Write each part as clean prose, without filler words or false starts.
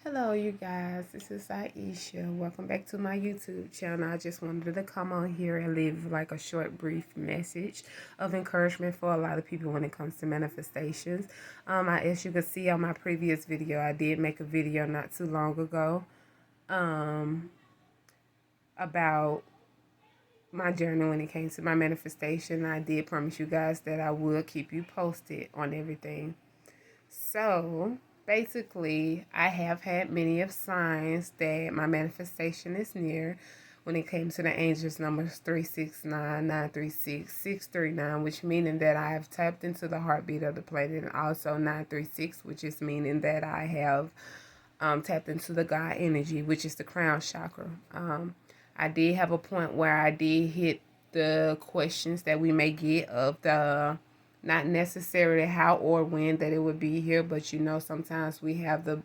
Hello, you guys. This is Aisha. Welcome back to my YouTube channel. I just wanted to come on here and leave like a short, brief message of encouragement for a lot of people when it comes to manifestations. As you can see on my previous video, I did make a video not too long ago about my journey when it came to my manifestation. I did promise you guys that I would keep you posted on everything. So basically, I have had many of signs that my manifestation is near when it came to the angels numbers 369, 936, 639, which meaning that I have tapped into the heartbeat of the planet, and also 936, which is meaning that I have tapped into the God energy, which is the crown chakra. I did have a point where I did hit the questions that we may get of the not necessarily how or when that it would be here, but sometimes we have the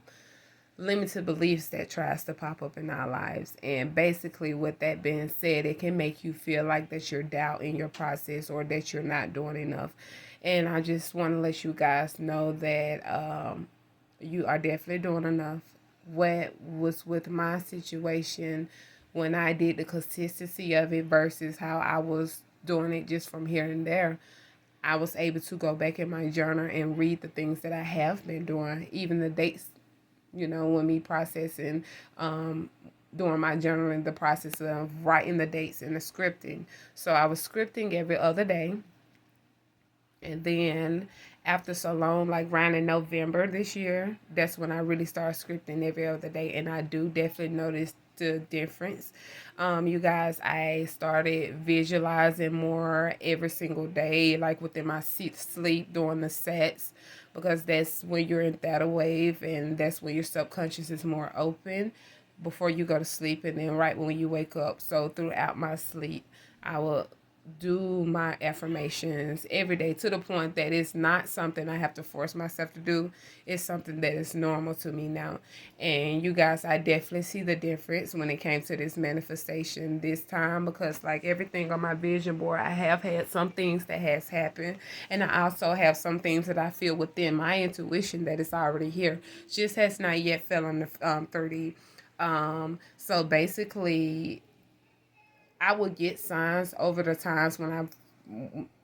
limited beliefs that tries to pop up in our lives. And basically, with that being said, it can make you feel like that you're doubting your process or that you're not doing enough. And I just want to let you guys know that you are definitely doing enough. What was with my situation when I did the consistency of it versus how I was doing it just from here and there, I was able to go back in my journal and read the things that I have been doing, even the dates, when me processing, doing my journaling, the process of writing the dates and the scripting. So I was scripting every other day. And then after so long, like around in November this year, that's when I really started scripting every other day. And I do definitely notice the difference. You guys, I started visualizing more every single day, like within my sleep during the sets, because that's when you're in theta wave and that's when your subconscious is more open before you go to sleep and then right when you wake up. So throughout my sleep, I will do my affirmations every day to the point that it's not something I have to force myself to do. It's something that is normal to me now. And you guys, I definitely see the difference when it came to this manifestation this time, because like everything on my vision board, I have had some things that has happened, and I also have some things that I feel within my intuition that is already here, just has not yet fell on the 30. So basically, I would get signs over the times when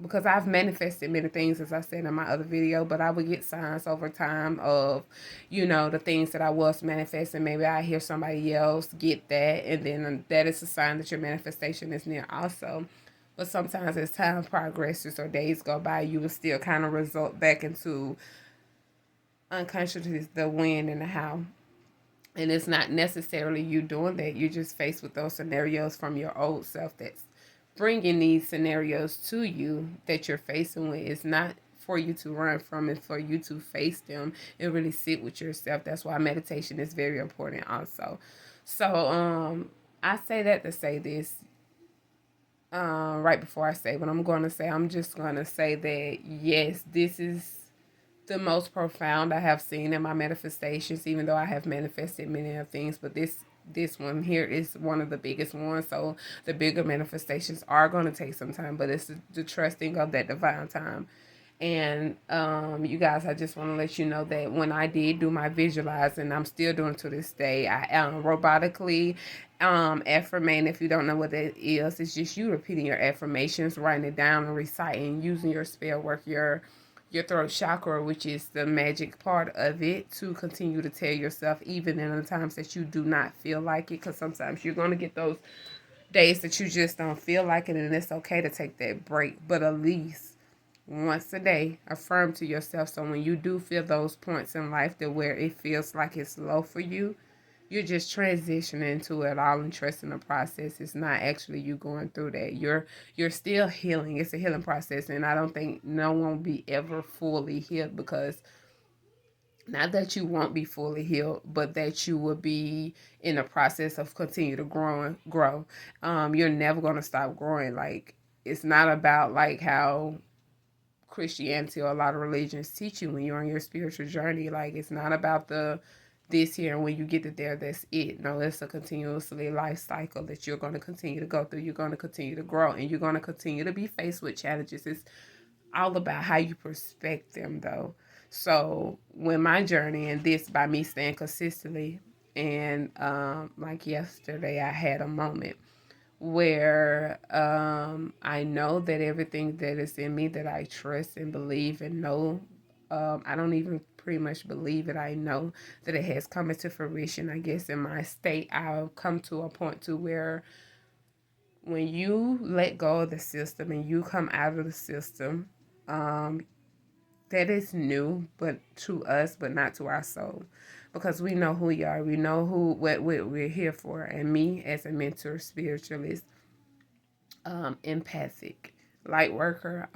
because I've manifested many things, as I said in my other video, but I would get signs over time of, the things that I was manifesting. Maybe I hear somebody else get that, and then that is a sign that your manifestation is near also. But sometimes as time progresses or days go by, you will still kind of result back into unconsciousness, the when and the how. And it's not necessarily you doing that. You're just faced with those scenarios from your old self that's bringing these scenarios to you that you're facing with. It's not for you to run from, it's for you to face them and really sit with yourself. That's why meditation is very important also. So I say that to say this. Right before I say what I'm going to say, I'm just going to say that yes, this is the most profound I have seen in my manifestations, even though I have manifested many of things, but this one here is one of the biggest ones. So the bigger manifestations are going to take some time, but it's the trusting of that divine time. And you guys, I just want to let you know that when I did do my visualizing, I'm still doing to this day. I robotically affirmate. If you don't know what that is, it's just you repeating your affirmations, writing it down, and reciting, using your spell work, your throat chakra, which is the magic part of it, to continue to tell yourself, even in the times that you do not feel like it, because sometimes you're going to get those days that you just don't feel like it, and it's okay to take that break. But at least once a day, affirm to yourself, so when you do feel those points in life that where it feels like it's low for you, you're just transitioning to it all and trusting the process. It's not actually you going through that. You're still healing. It's a healing process, and I don't think no one will be ever fully healed, because not that you won't be fully healed, but that you will be in the process of continue to grow. You're never gonna stop growing. Like, it's not about like how Christianity or a lot of religions teach you when you're on your spiritual journey. Like, it's not about the this here and when you get to there, that's it. No, it's a continuously life cycle that you're going to continue to go through. You're going to continue to grow, and you're going to continue to be faced with challenges. It's all about how you perspect them, though. So when my journey and this by me staying consistently, and like yesterday, I had a moment where I know that everything that is in me that I trust and believe and know, I don't even pretty much believe it. I know that it has come into fruition. I guess in my state, I'll come to a point to where when you let go of the system and you come out of the system, um, that is new, but to us, but not to our soul, because we know who we are. We know what we're here for. And me as a mentor, spiritualist, empathic, light worker,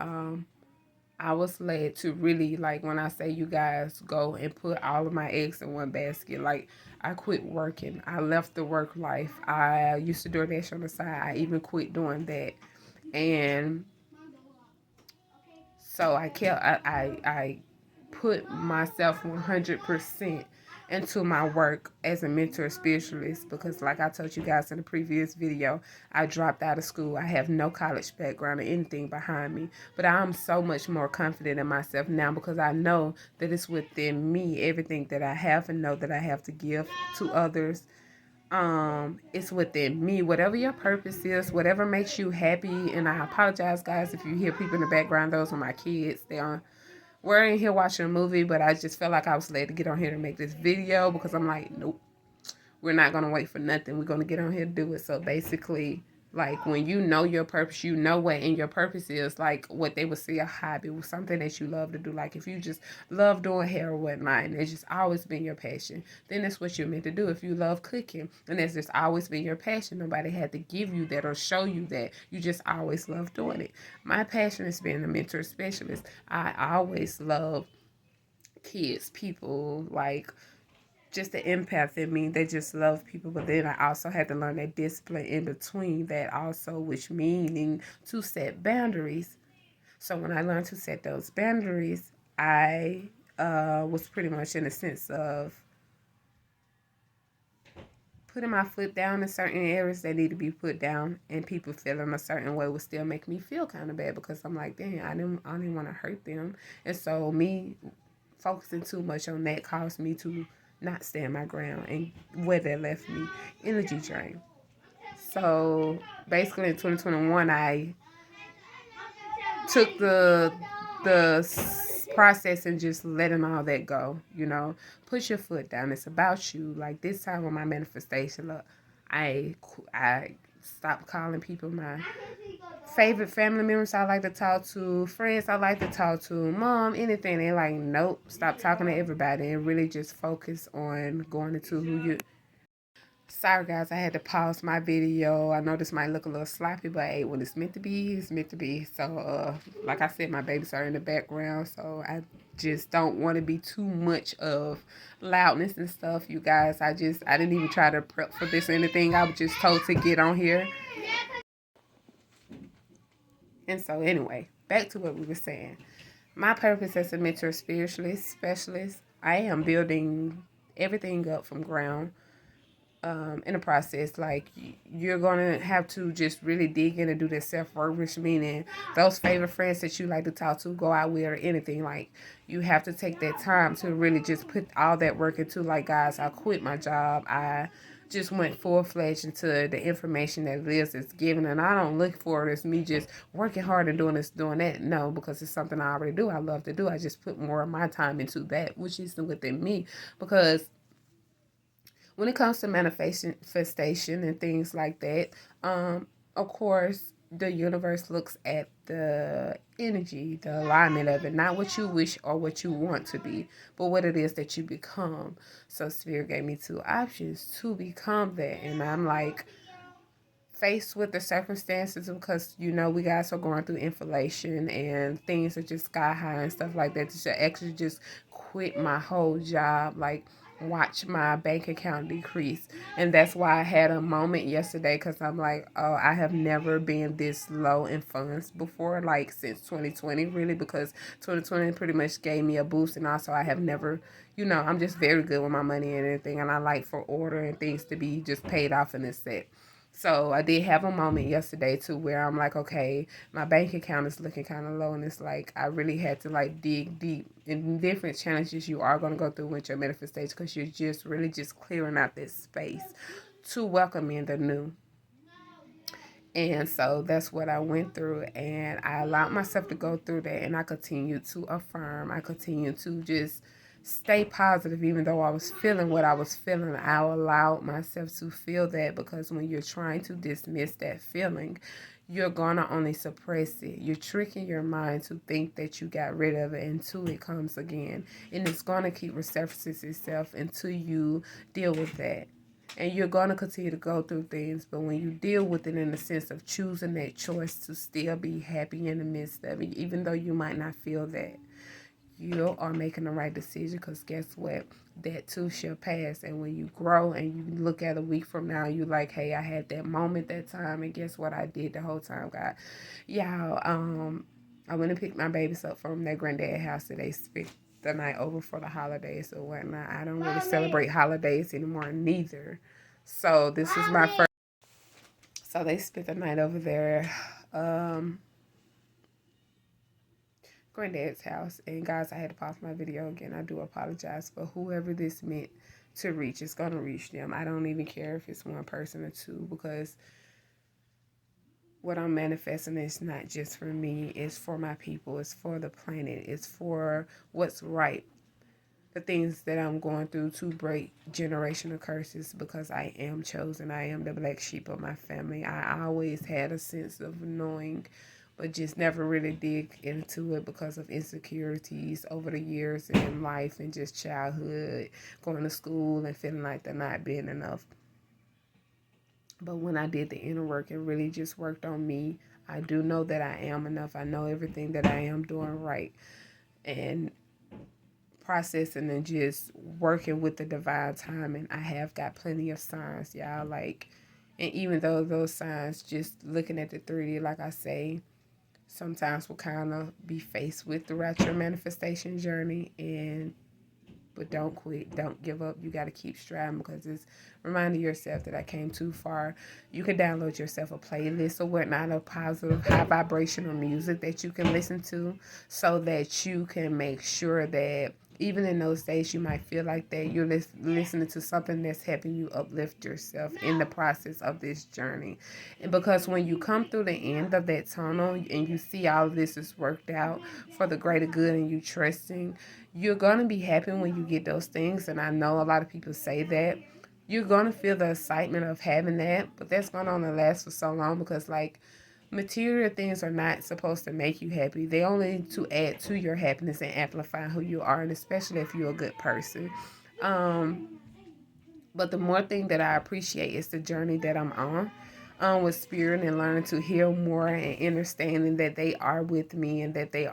I was led to really, like, when I say you guys go and put all of my eggs in one basket, like, I quit working. I left the work life. I used to do DoorDash on the side. I even quit doing that. And so I put myself 100% into my work as a mentor spiritualist, because like I told you guys in the previous video, I dropped out of school. I have no college background or anything behind me, but I'm so much more confident in myself now because I know that it's within me, everything that I have and know that I have to give to others. It's within me. Whatever your purpose is, whatever makes you happy. And I apologize, guys, if you hear people in the background. Those are my kids. We're in here watching a movie, but I just felt like I was led to get on here to make this video because I'm like, nope, we're not going to wait for nothing. We're going to get on here to do it. So basically, like, when you know your purpose, you know what in your purpose is, like what they would say a hobby, was something that you love to do. Like if you just love doing hair or whatnot, and it's just always been your passion, then that's what you're meant to do. If you love cooking and that's just always been your passion, nobody had to give you that or show you that. You just always love doing it. My passion is being a mentor specialist. I always love kids, people, like just the empath in me. They just love people, but then I also had to learn that discipline in between that also, which meaning to set boundaries. So when I learned to set those boundaries, I was pretty much in a sense of putting my foot down in certain areas that need to be put down, and people feeling a certain way would still make me feel kind of bad because I'm like, dang, I didn't want to hurt them. And so me focusing too much on that caused me to not stand my ground, and where that left me, energy drain. So basically in 2021, I took the process and just letting all that go. Push your foot down. It's about you. Like this time with my manifestation, look, I stopped calling people my favorite family members I like to talk to, friends I like to talk to, mom, anything. They like, nope, stop talking to everybody and really just focus on going into who you. Sorry guys, I had to pause my video. I know this might look a little sloppy, but hey, when it's meant to be, it's meant to be. So, like I said, my babies are in the background, so I just don't want to be too much of loudness and stuff, you guys. I didn't even try to prep for this or anything. I was just told to get on here. And so, anyway, back to what we were saying. My purpose as a mentor spiritualist specialist, I am building everything up from ground. In the process, like you're gonna have to just really dig in and do this self work, which meaning those favorite friends that you like to talk to, go out with, or anything. Like you have to take that time to really just put all that work into. Like guys, I quit my job. I just went full fledged into the information that Liz is giving, and I don't look for it as me just working hard and doing this, doing that. No, because it's something I already do. I love to do. I just put more of my time into that, which is within me, because when it comes to manifestation and things like that, of course, the universe looks at the energy, the alignment of it, not what you wish or what you want to be, but what it is that you become. So Spirit gave me two options to become that. And I'm like, faced with the circumstances, because we guys are going through inflation and things are just sky high and stuff like that, to actually just quit my whole job, like watch my bank account decrease. And that's why I had a moment yesterday, because I'm like, oh, I have never been this low in funds before, like since 2020, really, because 2020 pretty much gave me a boost. And also I have never, I'm just very good with my money and everything, and I like for order and things to be just paid off in this set. So I did have a moment yesterday too where I'm like, okay, my bank account is looking kind of low, and it's like I really had to like dig deep in different challenges you are going to go through with your manifestation, because you're just really just clearing out this space to welcome in the new. And so that's what I went through, and I allowed myself to go through that, and I continued to affirm. I continued to just stay positive, even though I was feeling what I was feeling. I allowed myself to feel that, because when you're trying to dismiss that feeling, you're gonna only suppress it. You're tricking your mind to think that you got rid of it until it comes again, and it's gonna keep resurfacing itself until you deal with that. And you're going to continue to go through things, but when you deal with it in the sense of choosing that choice to still be happy in the midst of it, even though you might not feel that, you are making the right decision, because guess what? That too shall pass. And when you grow and you look at a week from now, you like, hey, I had that moment that time, and guess what I did the whole time, God? Yeah, I went and picked my babies up from their granddad house that they spent the night over for the holidays or whatnot. I don't really celebrate holidays anymore, neither. So this is my first. So they spent the night over there. Granddad's house. And guys, I had to pause my video again. I do apologize, but whoever this meant to reach, it's gonna reach them. I don't even care if it's one person or two, because what I'm manifesting is not just for me, it's for my people, it's for the planet, it's for what's right, the things that I'm going through to break generational curses, because I am chosen. I am the black sheep of my family. I always had a sense of knowing, but just never really dig into it because of insecurities over the years in life and just childhood, going to school and feeling like they're not being enough. But when I did the inner work and really just worked on me, I do know that I am enough. I know everything that I am doing right. And processing and just working with the divine timing, I have got plenty of signs, y'all. Like, and even though those signs, just looking at the 3D, like I say, sometimes will kind of be faced with throughout your manifestation journey. And but don't quit, don't give up. You got to keep striving, because it's reminding yourself that I came too far. You can download yourself a playlist or whatnot of positive, high vibrational music that you can listen to, so that you can make sure that even in those days you might feel like that, you're listening to something that's helping you uplift yourself in the process of this journey. And because when you come through the end of that tunnel and you see all of this is worked out for the greater good, and you trusting, you're going to be happy when you get those things. And I know a lot of people say that. You're going to feel the excitement of having that, but that's going to only last for so long, because, like, material things are not supposed to make you happy. They only to add to your happiness and amplify who you are, and especially if you're a good person. Um, but the more thing that I appreciate is the journey that I'm on, with spirit, and learning to heal more and understanding that they are with me, and that they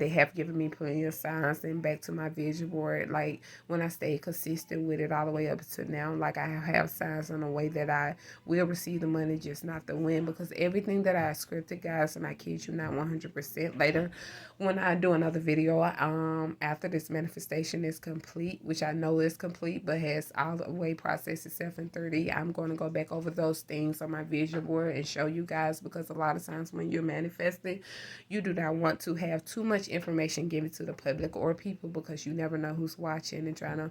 have given me plenty of signs. And back to my vision board, like when I stay consistent with it all the way up to now, like I have signs on the way that I will receive the money, just not the win, because everything that I scripted, guys, and I kid you not, 100% later when I do another video, after this manifestation is complete, which I know is complete, but has all the way processed itself in 30, I'm going to go back over those things on my vision board and show you guys, because a lot of times when you're manifesting, you do not want to have too much information given to the public or people, because you never know who's watching and trying to,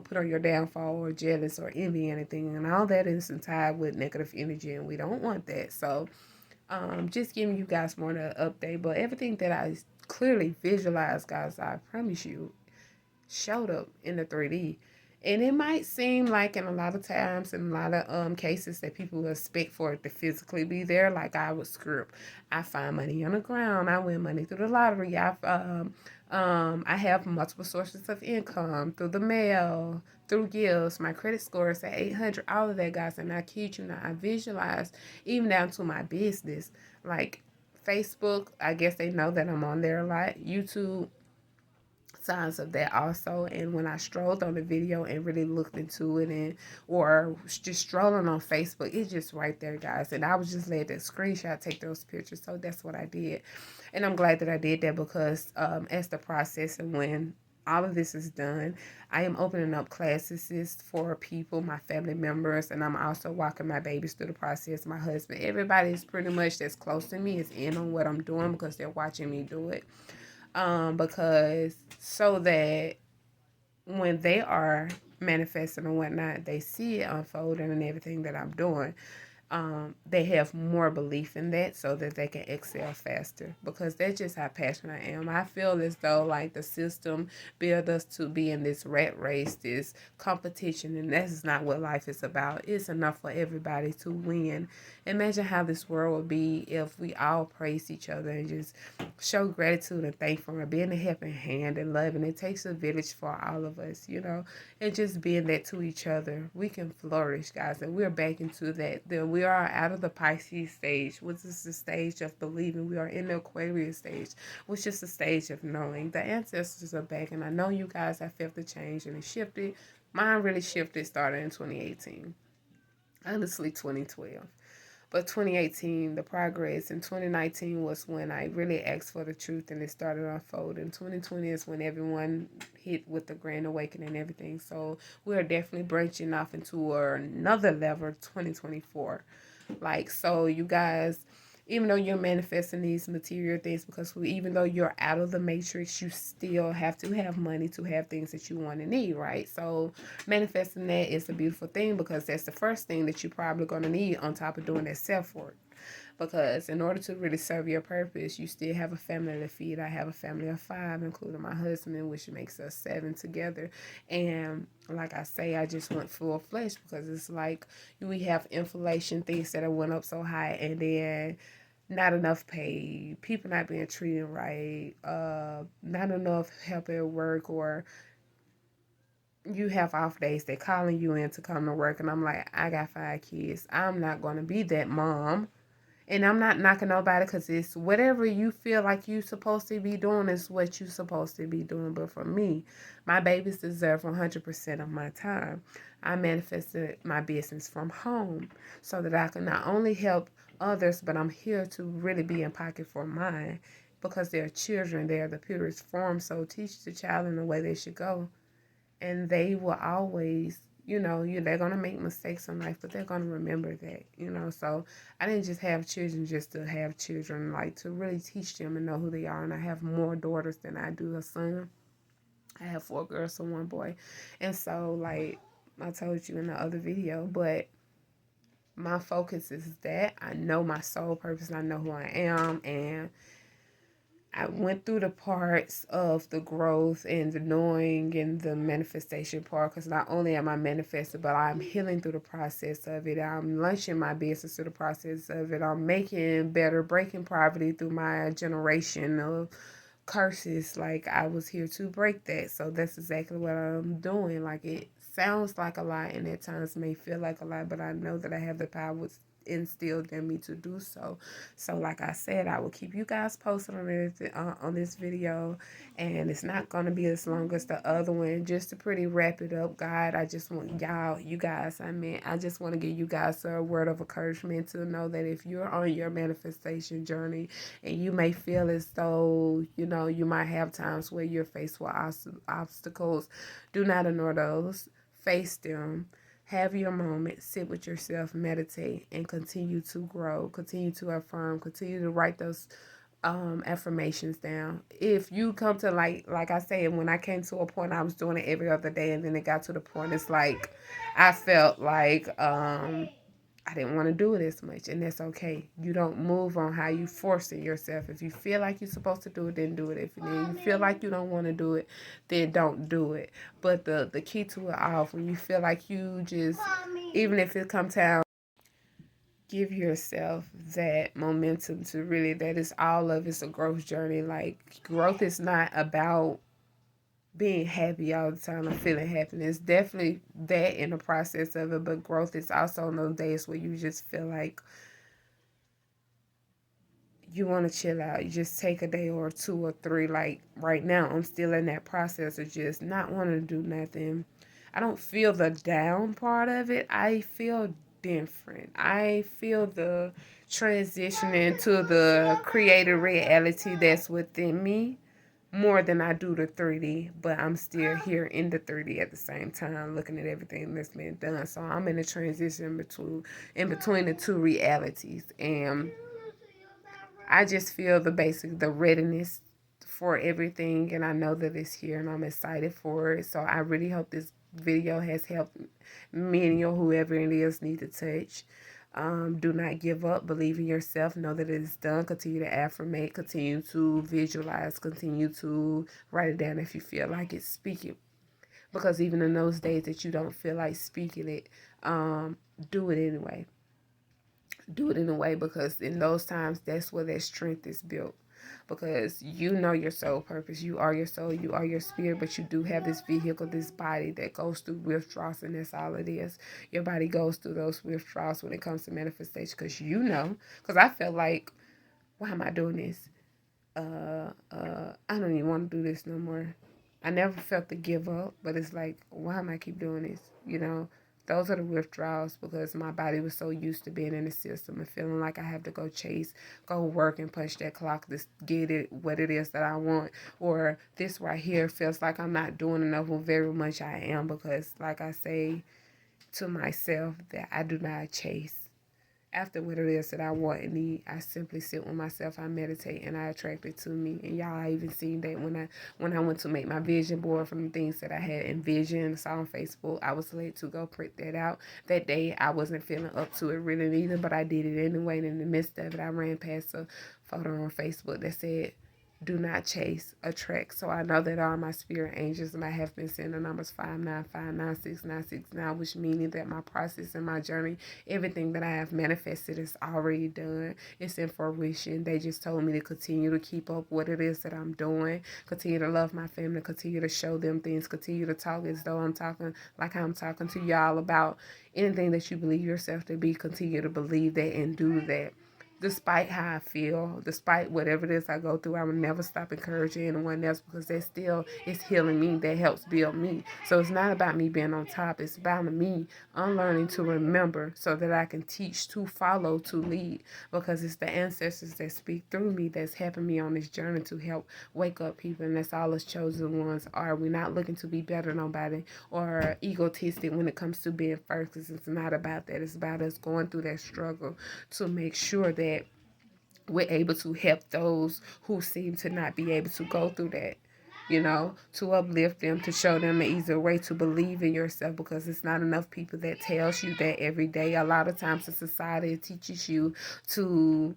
put on your downfall or jealous or envy anything, and all that is tied with negative energy, and we don't want that. So just giving you guys more of an update, but everything that I clearly visualized, guys, I promise you, showed up in the 3D. And it might seem like in a lot of times, in a lot of cases, that people expect for it to physically be there. Like I would script, I find money on the ground, I win money through the lottery, I have multiple sources of income through the mail, through gifts, my credit score is at 800, all of that, guys. And I kid you not, I visualize even down to my business, like Facebook. I guess they know that I'm on there a lot. YouTube, signs of that also. And when I strolled on the video and really looked into it, and or just strolling on Facebook, it's just right there, guys. And I was just let that screenshot, take those pictures. So that's what I did, and I'm glad that I did that, because as the process and when all of this is done, I am opening up classes for people, my family members, and I'm also walking my babies through the process. My husband, everybody is pretty much that's close to me is in on what I'm doing because they're watching me do it. Because so that when they are manifesting and whatnot, they see it unfolding and everything that I'm doing, they have more belief in that so that they can excel faster because that's just how passionate I am. I feel as though like the system build us to be in this rat race, this competition, and that's not what life is about. It's enough for everybody to win. Imagine how this world would be if we all praise each other and just show gratitude and thankfulness, being a helping hand and loving. It takes a village for all of us, and just being that to each other. We can flourish, guys, and we're back into that. We are out of the Pisces stage, which is the stage of believing. We are in the Aquarius stage, which is the stage of knowing. The ancestors are back, and I know you guys have felt the change and it shifted. Mine really shifted starting in 2018. Honestly, 2012. But 2018, the progress, and 2019 was when I really asked for the truth and it started unfolding. 2020 is when everyone hit with the grand awakening and everything. So we're definitely branching off into another level, 2024. Like, so you guys, even though you're manifesting these material things, because even though you're out of the matrix, you still have to have money to have things that you want and need, right? So manifesting that is a beautiful thing because that's the first thing that you're probably going to need on top of doing that self-work. Because in order to really serve your purpose, you still have a family to feed. I have a family of 5, including my husband, which makes us 7 together. And like I say, I just went full flesh because it's like we have inflation, things that have went up so high, and then not enough pay, people not being treated right, not enough help at work, or you have off days. They're calling you in to come to work, and I'm like, I got 5 kids. I'm not going to be that mom. And I'm not knocking nobody because it's whatever you feel like you're supposed to be doing is what you're supposed to be doing. But for me, my babies deserve 100% of my time. I manifested my business from home so that I can not only help others, but I'm here to really be in pocket for mine because they're children. They're the purest form. So teach the child in the way they should go, and they will always, they're gonna make mistakes in life, but they're gonna remember that. So I didn't just have children just to have children, like to really teach them and know who they are. And I have more daughters than I do a son. I have 4 girls and 1 boy, and so like I told you in the other video, but my focus is that I know my soul purpose, and I know who I am, and I went through the parts of the growth and the knowing and the manifestation part because not only am I manifested, but I'm healing through the process of it. I'm launching my business through the process of it. I'm making better, breaking poverty through my generation of curses. Like, I was here to break that. So that's exactly what I'm doing. Like, it sounds like a lot and at times may feel like a lot, but I know that I have the power instilled in me to do so. So like I said, I will keep you guys posted on this video, and it's not going to be as long as the other one. Just to pretty wrap it up, God, I just want I just want to give you guys a word of encouragement to know that if you're on your manifestation journey and you may feel as though, you might have times where you're faced with obstacles, do not ignore those. Face them. Have your moment, sit with yourself, meditate, and continue to grow, continue to affirm, continue to write those affirmations down. If you come to like I said, when I came to a point, I was doing it every other day, and then it got to the point, it's like I felt like I didn't want to do it as much, and that's okay. You don't move on how you force it yourself. If you feel like you're supposed to do it, then do it. If you feel like you don't want to do it, then don't do it. But the key to it all, when you feel like you just, even if it comes down, give yourself that momentum to really, that is all of it's a growth journey. Like, growth is not about being happy all the time or feeling happiness. Definitely that in the process of it, but growth is also on those days where you just feel like you want to chill out. You just take a day or 2 or 3. Like right now, I'm still in that process of just not wanting to do nothing. I don't feel the down part of it. I feel different. I feel the transition into the creative reality that's within me. more than I do the 3D, but I'm still here in the 3D at the same time, looking at everything that's been done. So I'm in a transition between the two realities, and I just feel the readiness for everything, and I know that it's here, and I'm excited for it. So I really hope this video has helped many or whoever it is need to touch. Do not give up. Believe in yourself. Know that it is done. Continue to affirmate. Continue to visualize. Continue to write it down if you feel like it. Speak it. Because even in those days that you don't feel like speaking it, do it anyway. Do it in a way, because in those times, that's where that strength is built. Because you know your soul purpose. You are your soul. You are your spirit. But you do have this vehicle, this body that goes through withdrawals, and that's all it is. Your body goes through those withdrawals when it comes to manifestation. Because you know. Because I felt like, why am I doing this? I don't even want to do this no more. I never felt to give up, but it's like, why am I keep doing this? You know, those are the withdrawals, because my body was so used to being in the system and feeling like I have to go work and punch that clock to get it, what it is that I want. Or this right here feels like I'm not doing enough, when very much I am, because like I say to myself that I do not chase after what it is that I want and need. I simply sit with myself, I meditate, and I attract it to me. And y'all even seen that when I went to make my vision board from the things that I had envisioned, saw on Facebook. I was late to go print that out. That day I wasn't feeling up to it really either, but I did it anyway. And in the midst of it, I ran past a photo on Facebook that said, do not chase, attract. So I know that all my spirit angels might have been sent the numbers 5959669, which meaning that my process and my journey, everything that I have manifested is already done. It's in fruition. They just told me to continue to keep up what it is that I'm doing, continue to love my family, continue to show them things, continue to talk as though I'm talking like I'm talking to y'all about anything that you believe yourself to be. Continue to believe that and do that. Despite how I feel, despite whatever it is I go through, I will never stop encouraging anyone else, because that still is healing me. That helps build me. So it's not about me being on top. It's about me unlearning to remember, so that I can teach, to follow, to lead, because it's the ancestors that speak through me that's helping me on this journey to help wake up people. And that's all us chosen ones are. We're not looking to be better than nobody or egotistic when it comes to being first, because it's not about that. It's about us going through that struggle to make sure that we're able to help those who seem to not be able to go through that. To uplift them, to show them an easier way to believe in yourself, because it's not enough people that tells you that every day. A lot of times the society teaches you to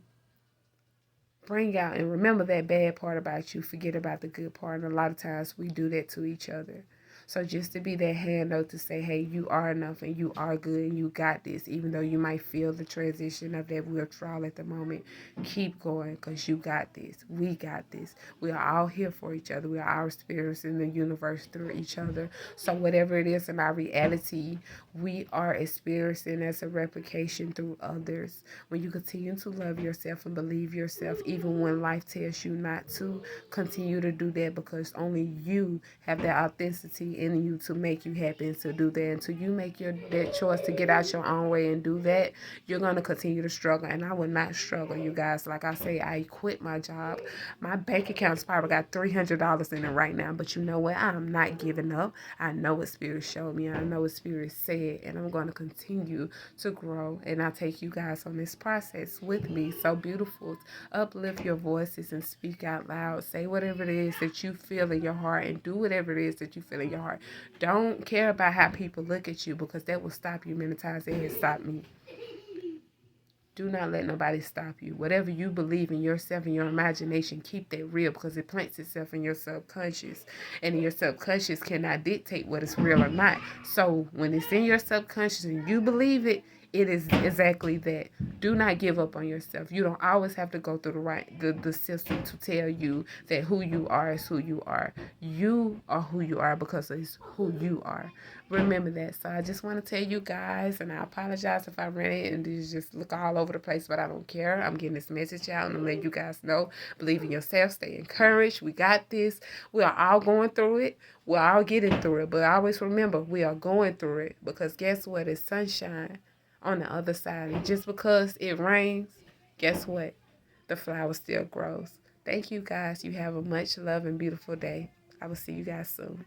bring out and remember that bad part about you, forget about the good part. And a lot of times we do that to each other. So just to be that hand note to say, hey, you are enough and you are good and you got this, even though you might feel the transition of that withdrawal at the moment, keep going, because you got this. We got this. We are all here for each other. We are all experiencing the universe through each other. So whatever it is in our reality, we are experiencing as a replication through others. When you continue to love yourself and believe yourself, even when life tells you not to, continue to do that, because only you have that authenticity in you to make you happy and to do that. Until you make that choice to get out your own way and do that, you're going to continue to struggle. And I will not struggle, you guys. Like I say, I quit my job. My bank account's probably got $300 in it right now, but you know what? I'm not giving up. I know what Spirit showed me. I know what Spirit said, and I'm going to continue to grow. And I take you guys on this process with me. So beautiful. Uplift your voices and speak out loud. Say whatever it is that you feel in your heart, and do whatever it is that you feel in your heart. Don't care about how people look at you, because that will stop you many times. It has stopped me. Do not let nobody stop you. Whatever you believe in yourself and your imagination, keep that real, because it plants itself in your subconscious. And your subconscious cannot dictate what is real or not. So when it's in your subconscious and you believe it, it is exactly that. Do not give up on yourself. You don't always have to go through the system to tell you that who you are is who you are. You are who you are because it's who you are. Remember that. So I just want to tell you guys, and I apologize if I ran it and these just look all over the place, but I don't care. I'm getting this message out and I'm letting you guys know. Believe in yourself. Stay encouraged. We got this. We are all going through it. We're all getting through it. But always remember, we are going through it, because guess what? It's sunshine on the other side. And just because it rains, guess what? The flower still grows. Thank you guys. You have a much love and beautiful day. I will see you guys soon.